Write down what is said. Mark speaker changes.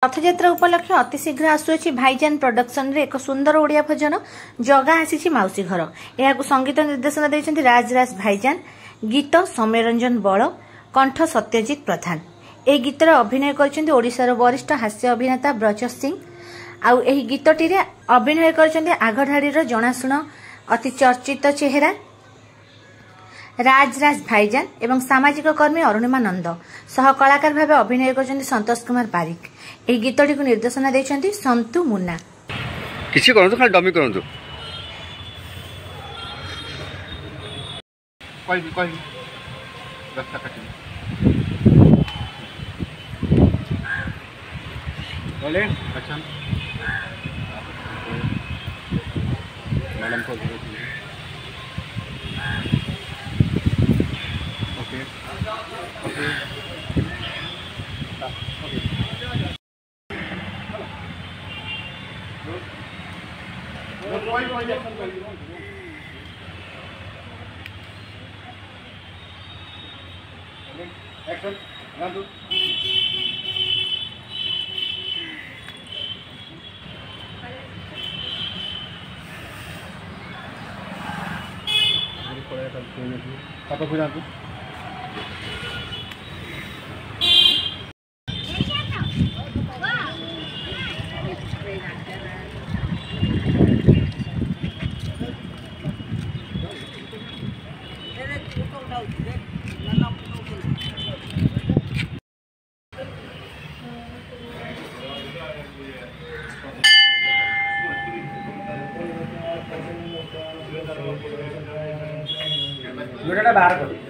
Speaker 1: रथयात्रा उपलक्षे अति शीघ्र आसुअछि भाईजान प्रोडक्शन रे एक सुंदर ओडिया भजन जगा आसी माउसी घर। यह संगीत निर्देशन देइछन्ति राज भाईजान, गीत सौम्यरंजन बल, कंठ सत्यजित प्रधान। ए गीतर अभिनय करछन्ति ओडिशार वरिष्ठ हास्य अभिनेता ब्रज सिंह। आउ एही गीतटी रे अभिनय करछन्ति आगधाड़ीर जनाशुण अति चर्चित चेहरा राज भाईजान एवं सामाजिक कर्मी अरुणिमा नंद। सह कलाकार भाव अभिनय करछन्ति संतोष कुमार पारिक। एही गीतटी को निर्देशन देइछन्ति संतु मुन्ना।
Speaker 2: किछि करंतु खाली डमी करंतु कोई रास्ता काटी बोले। अच्छा मैडम को okay okay action Raju apa punya aku बाहर कर